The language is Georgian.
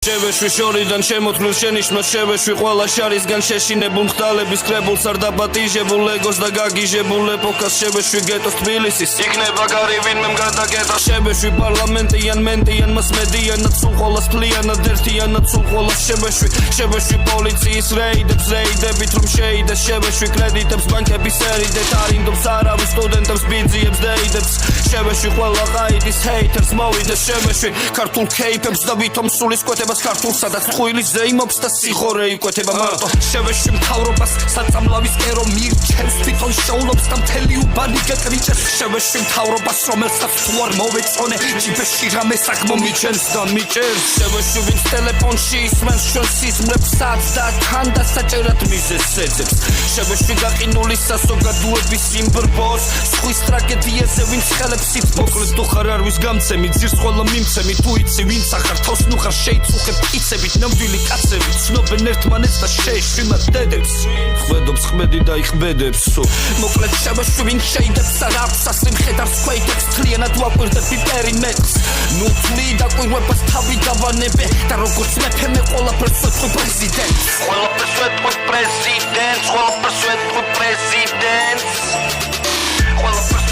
შევეშვი შორიდან შემოთვლილ შენიშვნას შევეშვი ყველა შარისგან შეშინებულ მხდალების კრებულს არ დაბატიჟებულ ეგოს და გაგიჟებულ ეპოქას შევეშვი გეტოს თბილისის იქნება გარი ვინმე მგადაგეტა შევეშვი პარლამენტიან მენტიან მას მედიანად სულ ყოველას ფლიანად ერთიანად სულ ყოველას შევეშვი პოლიციის რეიდებით რომ შეიდეს შევეშვი კრედიტებს ბანკების ერიდეთ არინდობს არავის სტუდენტებს ბიძიებს დეიდებს შევეშვი ყველა ყაიდის ჰეითერს მოვიდეს შევეშვი ქართულ ქეიფებს და ვითომ სულის კვეთებას ქართულ სადაც ხუილის ზეიმობს და სიხორე იკვეთება მარტო შევეშვი მთავრობას საწამლავის კერო მირჩევს თვითონ შეულობს და მთელი უბანი გეკრიჭებს შევეშვი მთავრობას რომელსაც თუ არ მოვეწონე ჯიბეში რამე საკმო მიჩენს და მიჭერს შევეშვი ვინც ტელეფონში ისმენს ჩვენს სიზმრებსაც და თან დასაჭერად მიზეზს ეძებს შევეშვი გაყინული საზოგადოების სიმბრბოს სხვის ტრაგედიაზე ვინც ხელებს იც მოკლედ თუ ხარ არ ვის გამცემი ძირს ყველა მიმცემი თუ იცი ვინც ახარ თავს ნუ ხარ შეიცუხებ კიცებით ნამდვილი კაცები ცნობენ ერთმანეთს და შეეშვიმათ დედებს ხვედობს ხმედი და იხბედებს მოკლედ შევეშვი ვინც შეიდებს არ აქვს ასე მხედარს ქვეითებს თლიანად ვაკვირდებ პერიმეტს ნუ თვლი დაკვირვებას თავი დავანებე და როგორც მეფე მე ყველაფერს ვეთქვი პრეზიდენტს ყველაფერს ვეთქვი პრეზიდენტს ყველაფერს ვეთქვი პრეზიდენტს ყველაფერს